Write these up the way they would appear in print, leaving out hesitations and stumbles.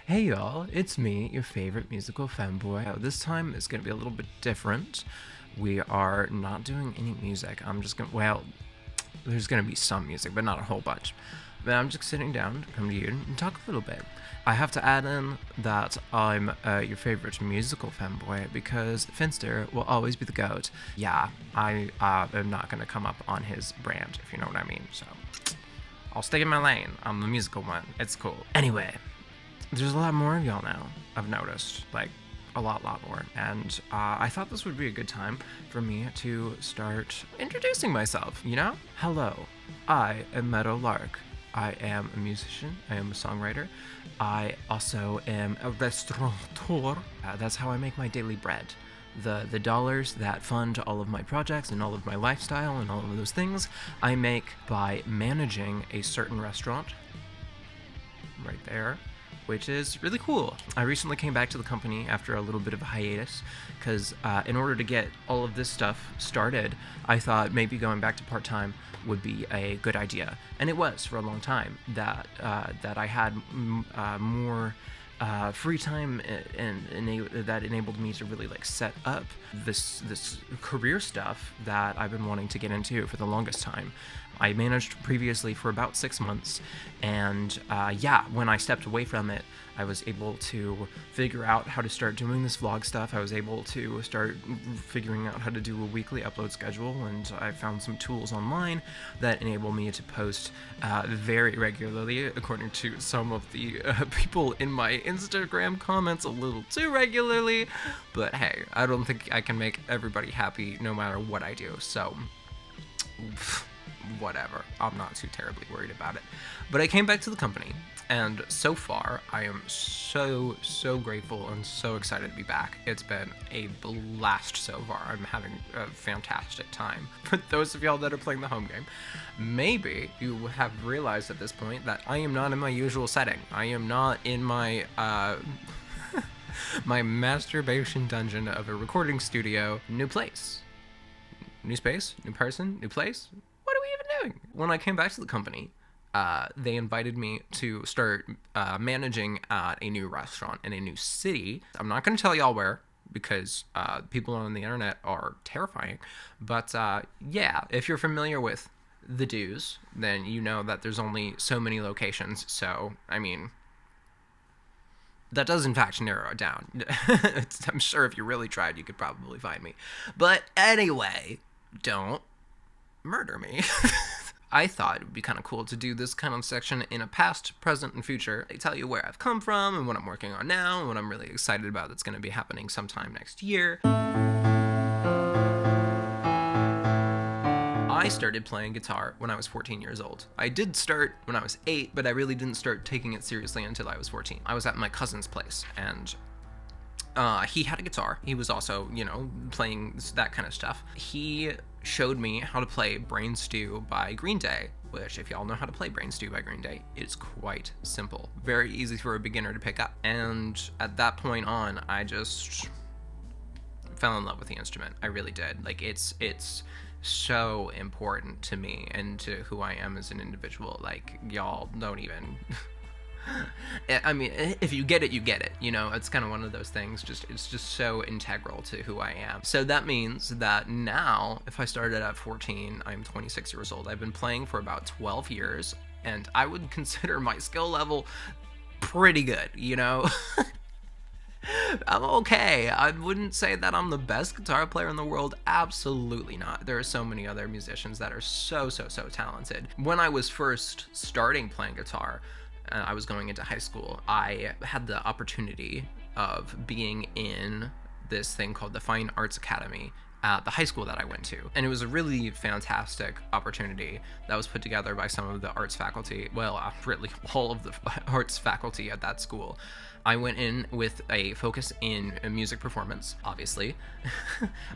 Hey y'all, it's me, your favorite musical fanboy. This time it's gonna be a little bit different. We are not doing any music. There's gonna be some music, but not a whole bunch. But I'm just sitting down to come to you and talk a little bit. I have to add in that I'm your favorite musical fanboy because Finster will always be the GOAT. Yeah, I am not gonna come up on his brand, if you know what I mean. So I'll stay in my lane. I'm the musical one. It's cool. Anyway, there's a lot more of y'all now, I've noticed. Like, a lot more. And I thought this would be a good time for me to start introducing myself, you know? Hello, I am Meadow Lark. I am a musician, I am a songwriter. I also am a restaurateur. That's how I make my daily bread. The dollars that fund all of my projects and all of my lifestyle and all of those things, I make by managing a certain restaurant. Right there, which is really cool. I recently came back to the company after a little bit of a hiatus because in order to get all of this stuff started, I thought maybe going back to part-time would be a good idea. And it was for a long time that I had more free time and that enabled me to really like set up this career stuff that I've been wanting to get into for the longest time. I managed previously for about 6 months, and when I stepped away from it, I was able to figure out how to start doing this vlog stuff. I was able to start figuring out how to do a weekly upload schedule, and I found some tools online that enable me to post very regularly, according to some of the people in my Instagram comments, a little too regularly. But hey, I don't think I can make everybody happy no matter what I do, so whatever. I'm not too terribly worried about it. But I came back to the company, and so far, I am so grateful and so excited to be back. It's been a blast so far. I'm having a fantastic time. For those of y'all that are playing the home game, maybe you have realized at this point that I am not in my usual setting. I am not in my my masturbation dungeon of a recording studio. New place, new space, new person, new place. What are we even doing? When I came back to the company, they invited me to start managing at a new restaurant in a new city. I'm not going to tell y'all where because people on the internet are terrifying. But if you're familiar with the dues, then you know that there's only so many locations. So, I mean, that does in fact narrow it down. I'm sure if you really tried, you could probably find me. But anyway, don't murder me. I thought it would be kind of cool to do this kind of section in a past, present, and future. I tell you where I've come from and what I'm working on now and what I'm really excited about that's going to be happening sometime next year. I started playing guitar when I was 14 years old. I did start when I was 8, but I really didn't start taking it seriously until I was 14. I was at my cousin's place, and he had a guitar. He was also, playing that kind of stuff. He showed me how to play Brain Stew by Green Day, which, if y'all know how to play Brain Stew by Green Day, it's quite simple. Very easy for a beginner to pick up. And at that point on, I just fell in love with the instrument. I really did. Like, it's so important to me and to who I am as an individual. Like, y'all don't even... I mean, if you get it, you get it. It's kind of one of those things. It's just so integral to who I am. So that means that now, if I started at 14, I'm 26 years old. I've been playing for about 12 years, and I would consider my skill level pretty good, I'm okay. I wouldn't say that I'm the best guitar player in the world. Absolutely not. There are so many other musicians that are so talented. When I was first starting playing guitar, I was going into high school, I had the opportunity of being in this thing called the Fine Arts Academy at the high school that I went to. And it was a really fantastic opportunity that was put together by some of the arts faculty, really all of the arts faculty at that school. I went in with a focus in music performance, obviously,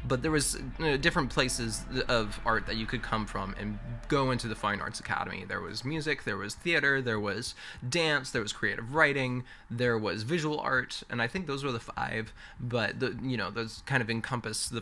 but there was different places of art that you could come from and go into the Fine Arts Academy. There was music, there was theater, there was dance, there was creative writing, there was visual art, and I think those were the 5, but those kind of encompass the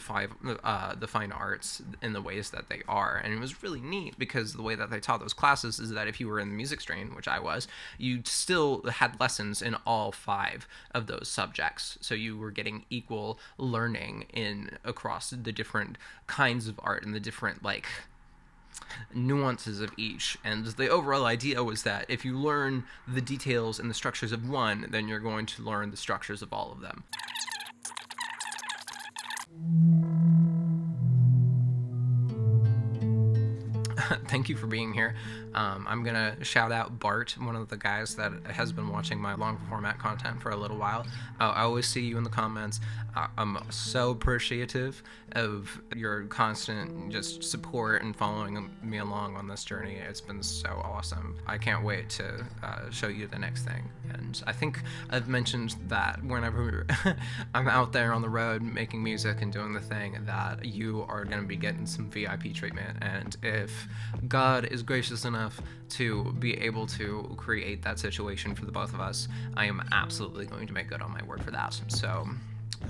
the fine arts in the ways that they are. And it was really neat because the way that they taught those classes is that if you were in the music stream, which I was, you still had lessons in all 5 of those subjects. So you were getting equal learning in across the different kinds of art and the different like nuances of each. And the overall idea was that if you learn the details and the structures of one, then you're going to learn the structures of all of them. Thank you for being here. I'm gonna shout out Bart, one of the guys that has been watching my long format content for a little while. I always see you in the comments. I'm so appreciative of your constant just support and following me along on this journey. It's been so awesome. I can't wait to show you the next thing. And I think I've mentioned that whenever I'm out there on the road making music and doing the thing, that you are going to be getting some VIP treatment. And if God is gracious enough to be able to create that situation for the both of us, I am absolutely going to make good on my word for that. So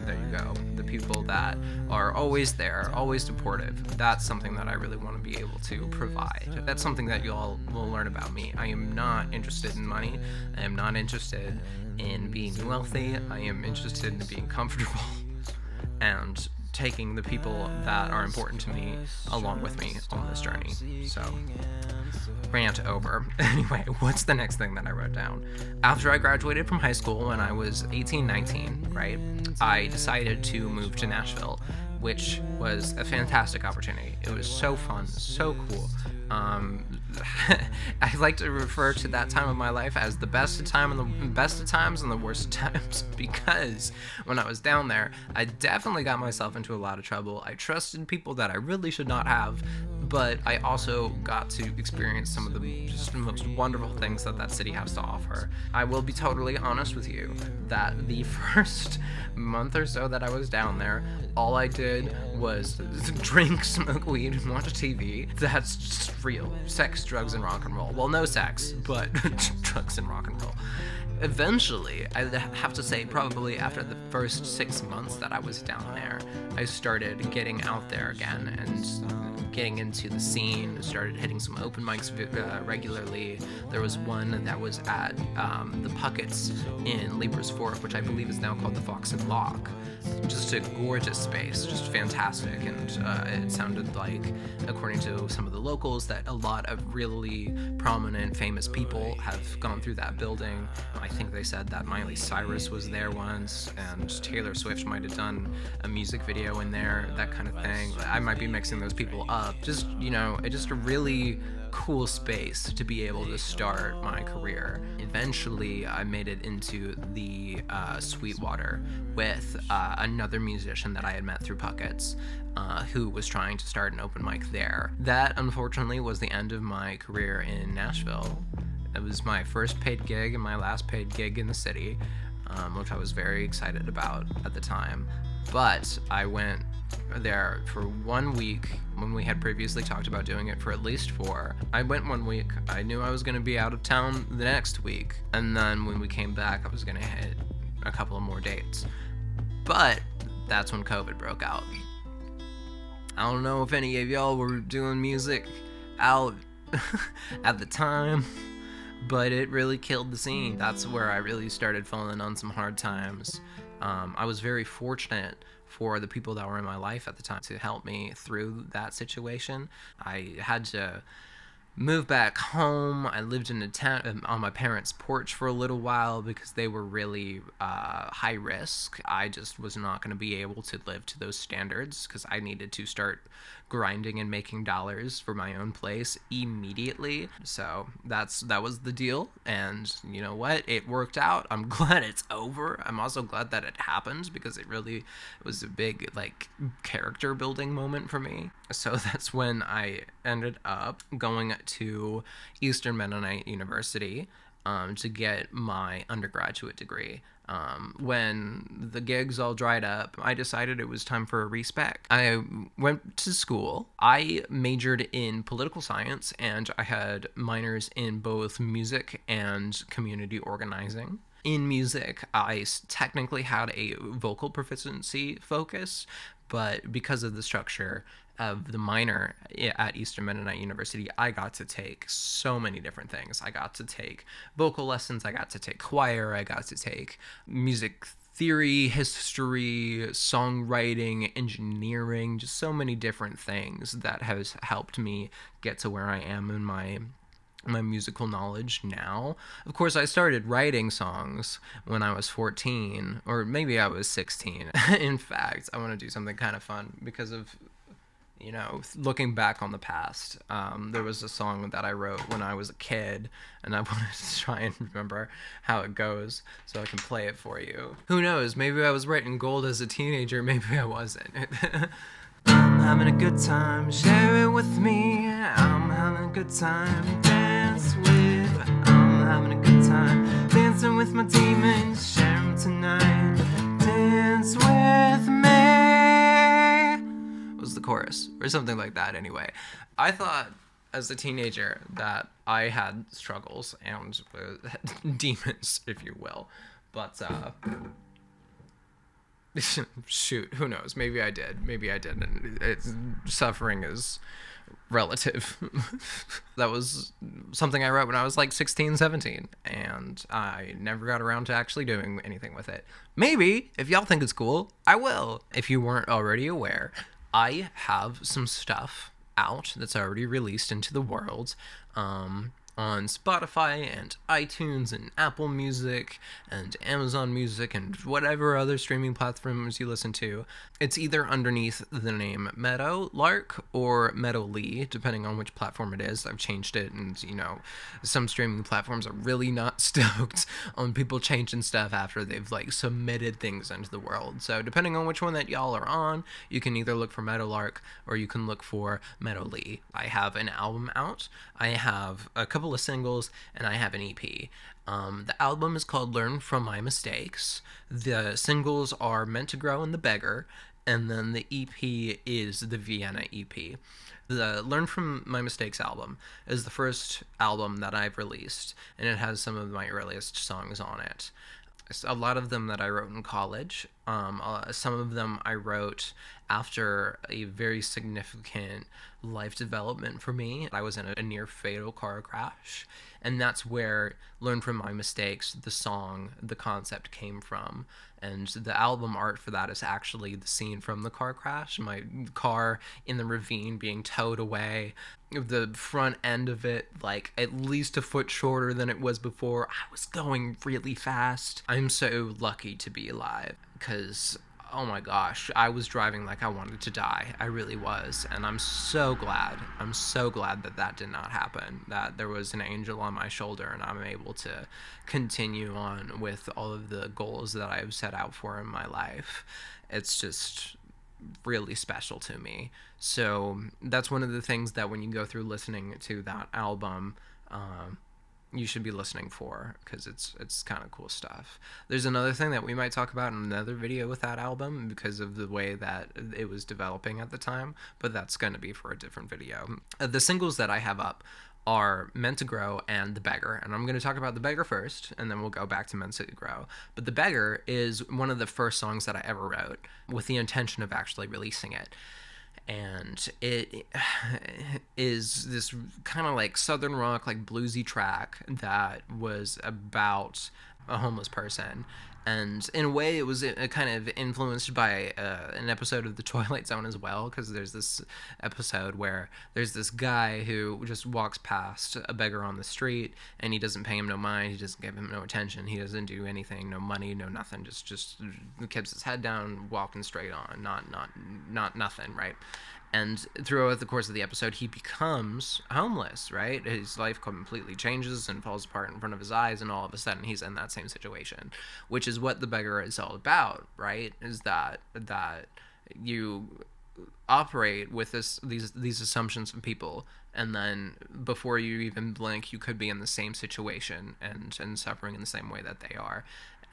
there you go. The people that are always there, always supportive, that's something that I really want to be able to provide. That's something that you all will learn about me. I am not interested in money. I am not interested in being wealthy. I am interested in being comfortable and taking the people that are important to me along with me on this journey. So, rant over. Anyway, what's the next thing that I wrote down? After I graduated from high school when I was 18, 19, right, I decided to move to Nashville, which was a fantastic opportunity. It was so fun, so cool. I like to refer to that time of my life as the best of times and the worst of times, because when I was down there, I definitely got myself into a lot of trouble. I trusted people that I really should not have, but I also got to experience some of the just most wonderful things that city has to offer. I will be totally honest with you that the first month or so that I was down there, all I did was drink, smoke weed, and watch TV. That's just real. Sex, drugs, and rock and roll. Well, no sex, but drugs and rock and roll. Eventually, I have to say, probably after the first 6 months that I was down there, I started getting out there again and getting into the scene, started hitting some open mics regularly. There was one that was at the Puckets in Leapers Fork, which I believe is now called the Fox and Lock. Just a gorgeous space, just fantastic, and it sounded like, according to some of the locals, that a lot of really prominent, famous people have gone through that building. I think they said that Miley Cyrus was there once, and Taylor Swift might have done a music video in there, that kind of thing. I might be mixing those people up. Just, just a really cool space to be able to start my career. Eventually, I made it into the Sweetwater with another musician that I had met through Puckets, who was trying to start an open mic there. That, unfortunately, was the end of my career in Nashville. It was my first paid gig and my last paid gig in the city, which I was very excited about at the time. But I went there for 1 week when we had previously talked about doing it for at least 4. I went 1 week. I knew I was going to be out of town the next week. And then when we came back, I was going to hit a couple of more dates. But that's when COVID broke out. I don't know if any of y'all were doing music out at the time, but it really killed the scene. That's where I really started falling on some hard times. I was very fortunate for the people that were in my life at the time to help me through that situation. I had to move back home. I lived in a tent on my parents' porch for a little while because they were really high risk. I just was not going to be able to live to those standards because I needed to start grinding and making dollars for my own place immediately. So that was the deal, and you know what? It worked out. I'm glad it's over. I'm also glad that it happened because it was a big character building moment for me. So that's when I ended up going to Eastern Mennonite University to get my undergraduate degree. When the gigs all dried up, I decided it was time for a respec. I went to school. I majored in political science, and I had minors in both music and community organizing. In music, I technically had a vocal proficiency focus, But because of the structure of the minor at Eastern Mennonite University, I got to take so many different things. I got to take vocal lessons, I got to take choir, I got to take music theory, history, songwriting, engineering, just so many different things that has helped me get to where I am in my musical knowledge now. Of course, I started writing songs when I was 14, or maybe I was 16. In fact, I want to do something kind of fun because of, looking back on the past. There was a song that I wrote when I was a kid, and I wanted to try and remember how it goes so I can play it for you. Who knows? Maybe I was writing gold as a teenager, maybe I wasn't. I'm having a good time, share it with me. I'm having a good time, dance with. I'm having a good time, dancing with my demons, share them tonight. Dance with me was the chorus, or something like that anyway. I thought as a teenager that I had struggles and demons, if you will. But, shoot, who knows? Maybe I did. Maybe I didn't. Suffering is relative. That was something I wrote when I was like 16, 17, and I never got around to actually doing anything with it. Maybe, if y'all think it's cool, I will. If you weren't already aware, I have some stuff out that's already released into the world. On Spotify and iTunes and Apple Music and Amazon Music and whatever other streaming platforms you listen to. It's either underneath the name Meadow Lark or Meadow Lee, depending on which platform it is. I've changed it, and some streaming platforms are really not stoked on people changing stuff after they've submitted things into the world. So depending on which one that y'all are on, you can either look for Meadow Lark or you can look for Meadow Lee. I have an album out. I have a couple of singles, and I have an EP. The album is called Learn From My Mistakes. The singles are Meant to Grow and The Beggar, and then the EP is the Vienna EP. The Learn From My Mistakes album is the first album that I've released, and it has some of my earliest songs on it. A lot of them that I wrote in college. Some of them I wrote after a very significant life development for me. I was in a near fatal car crash, and that's where Learn From My Mistakes, the song, the concept came from. And the album art for that is actually the scene from the car crash, my car in the ravine being towed away, the front end of it at least a foot shorter than it was before. I was going really fast. I'm so lucky to be alive, because oh my gosh, I was driving like I wanted to die. I really was. And I'm so glad that did not happen, that there was an angel on my shoulder and I'm able to continue on with all of the goals that I've set out for in my life. It's just really special to me. So that's one of the things that when you go through listening to that album, you should be listening for, because it's kind of cool stuff. There's another thing that we might talk about in another video with that album because of the way that it was developing at the time, but that's going to be for a different video. The singles that I have up are Meant to Grow and The Beggar, and I'm going to talk about The Beggar first, and then we'll go back to Meant to Grow. But The Beggar is one of the first songs that I ever wrote with the intention of actually releasing it. And it is this kind of southern rock, bluesy track that was about a homeless person. And in a way, it was kind of influenced by an episode of The Twilight Zone as well, because there's this episode where there's this guy who just walks past a beggar on the street, and he doesn't pay him no mind, he doesn't give him no attention, he doesn't do anything, no money, no nothing, just keeps his head down, walking straight on, not nothing, right? And throughout the course of the episode, he becomes homeless, right? His life completely changes and falls apart in front of his eyes, and all of a sudden he's in that same situation, which is what The Beggar is all about, right? Is that you operate with these assumptions of people, and then before you even blink, you could be in the same situation and suffering in the same way that they are.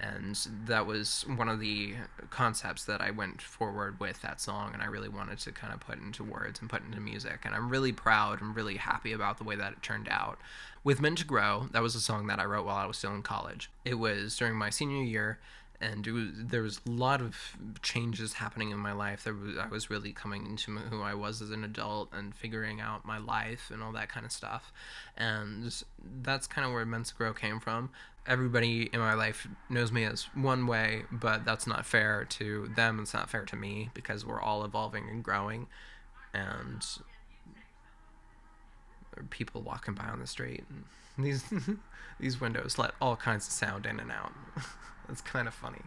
And that was one of the concepts that I went forward with that song, and I really wanted to kind of put into words and put into music. And I'm really proud and really happy about the way that it turned out. With Meant to Grow, that was a song that I wrote while I was still in college. It was during my senior year, and there was a lot of changes happening in my life. I was really coming into who I was as an adult and figuring out my life and all that kind of stuff, and that's kind of where Meant to Grow came from. Everybody in my life knows me as one way, but that's not fair to them. It's not fair to me because we're all evolving and growing, and there are people walking by on the street, and these these windows let all kinds of sound in and out. It's kind of funny.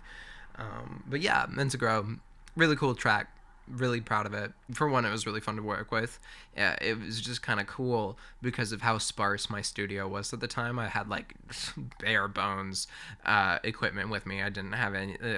But yeah, Meant to Grow, really cool track. Really proud of it. For one, it was really fun to work with. Yeah, it was just kind of cool because of how sparse my studio was at the time. I had like bare bones equipment with me. I didn't have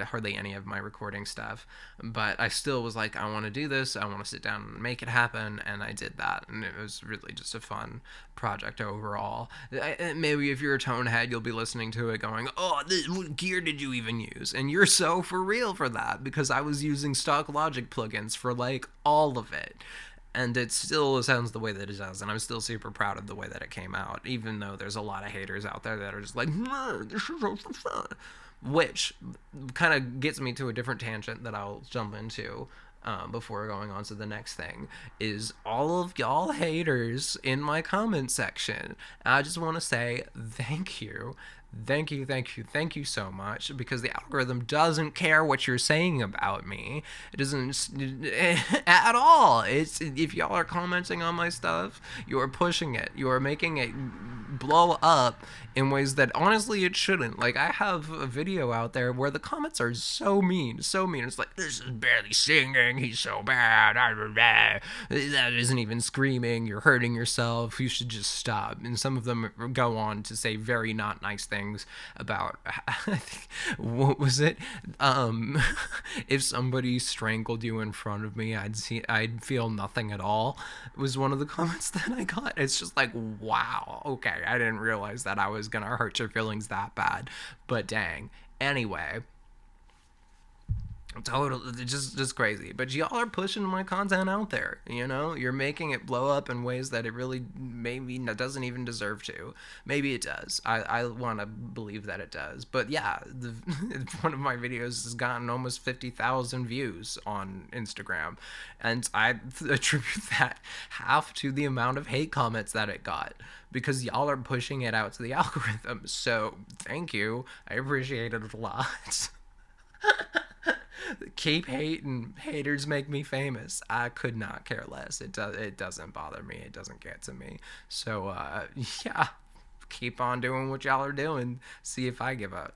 hardly any of my recording stuff, but I still was like, I want to do this. I want to sit down and make it happen, and I did that, and it was really just a fun project overall. Maybe if you're a tone head, you'll be listening to it going, oh, what gear did you even use? And you're so for real for that, because I was using stock Logic plugins for like all of it, and it still sounds the way that it does, and I'm still super proud of the way that it came out, even though there's a lot of haters out there that are just like, this is so fun, which kind of gets me to a different tangent that I'll jump into before going on to the next thing, is all of y'all haters in my comment section. I just want to say thank you. Thank you, thank you, thank you so much, because the algorithm doesn't care what you're saying about me. It doesn't at all. It's, if y'all are commenting on my stuff, you're pushing it. You're making it blow up in ways that honestly it shouldn't. Like, I have a video out there where the comments are so mean, so mean. It's like, this is barely singing, he's so bad, that isn't even screaming, you're hurting yourself, you should just stop. And some of them go on to say very not nice things about, what was it? If somebody strangled you in front of me, I'd feel nothing at all. It was one of the comments that I got. It's just like, wow, okay, I didn't realize that I was gonna hurt your feelings that bad, but dang. Anyway, totally, just crazy. But y'all are pushing my content out there, you know? You're making it blow up in ways that it really maybe doesn't even deserve to. Maybe it does. I want to believe that it does. But yeah, one of my videos has gotten almost 50,000 views on Instagram, and I attribute that half to the amount of hate comments that it got, because y'all are pushing it out to the algorithm. So thank you. I appreciate it a lot. Keep hating. Haters make me famous. I could not care less. It doesn't bother me. It doesn't get to me. So yeah, keep on doing what y'all are doing. See if I give up.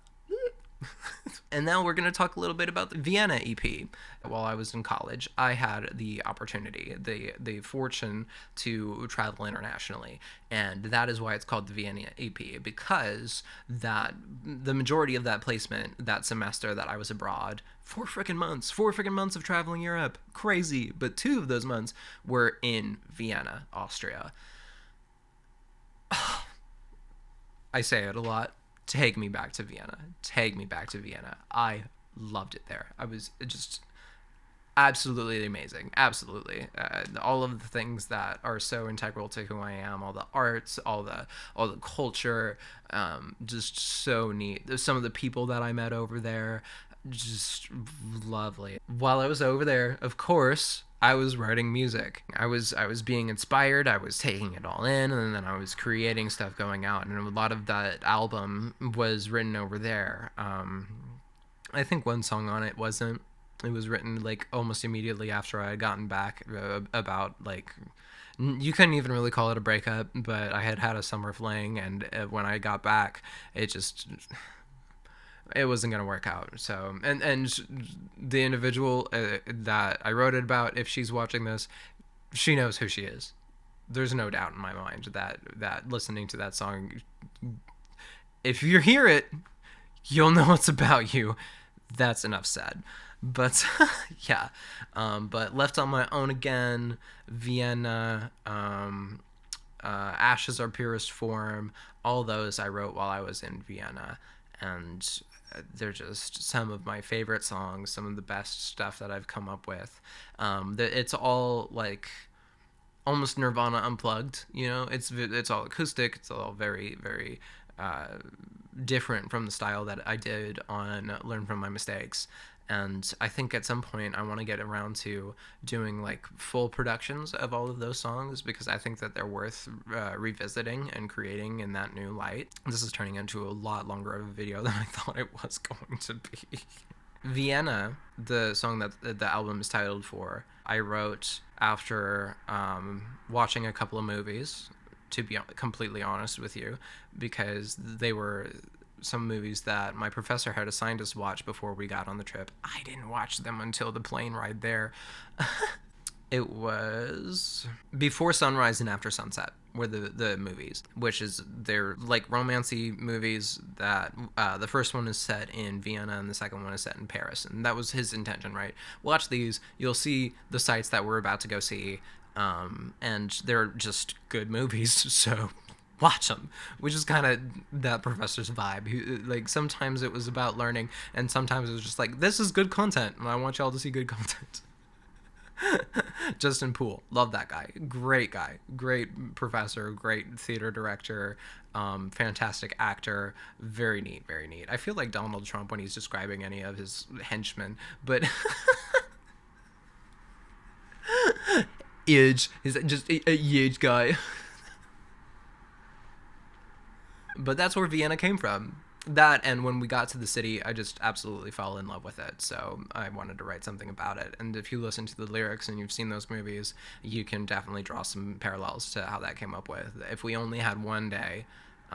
And now we're going to talk a little bit about the Vienna EP. While I was in college, I had the opportunity, the fortune to travel internationally, and that is why it's called the Vienna EP, because that the majority of that placement that semester that I was abroad, 4 freaking months of traveling Europe, crazy, but 2 of those months were in Vienna, Austria. I say it a lot. Take me back to Vienna. Take me back to Vienna. I loved it there. I was just absolutely amazing. Absolutely. All of the things that are so integral to who I am, all the arts, all the culture, just so neat. There's some of the people that I met over there, just lovely. While I was over there, of course, I was writing music. I was being inspired. I was taking it all in, and then I was creating stuff going out. And a lot of that album was written over there. I think one song on it wasn't. It was written like almost immediately after I had gotten back. About like, you couldn't even really call it a breakup, but I had had a summer fling, and when I got back, it wasn't going to work out. So, and the individual that I wrote it about, if she's watching this, she knows who she is. There's no doubt in my mind that listening to that song, if you hear it, you'll know it's about you. That's enough said. But yeah, but Left on My Own Again, Vienna, Ashes Are Purest Form, all those I wrote while I was in Vienna, and they're just some of my favorite songs, some of the best stuff that I've come up with. It's all like almost Nirvana unplugged, you know. It's all acoustic. It's all very, very different from the style that I did on Learn From My Mistakes. And I think at some point I want to get around to doing like full productions of all of those songs, because I think that they're worth revisiting and creating in that new light. This is turning into a lot longer of a video than I thought it was going to be. Vienna, the song that the album is titled for, I wrote after watching a couple of movies, to be completely honest with you, because they were some movies that my professor had assigned us to watch before we got on the trip. I didn't watch them until the plane ride there. It was Before Sunrise and After Sunset were the movies, which is they're like romancy movies that the first one is set in Vienna and the second one is set in Paris, and that was his intention, right? Watch these, you'll see the sites that we're about to go see, and they're just good movies, so watch them, which is kind of that professor's vibe. Like, sometimes it was about learning, and sometimes it was just like, this is good content, and I want y'all to see good content. Justin Poole, love that guy. Great guy, great professor, great theater director, fantastic actor, very neat, very neat. I feel like Donald Trump when he's describing any of his henchmen, but huge, he's just a huge guy. But that's where Vienna came from. That, and when we got to the city, I just absolutely fell in love with it, so I wanted to write something about it. And if you listen to the lyrics and you've seen those movies, you can definitely draw some parallels to how that came up with. If we only had one day,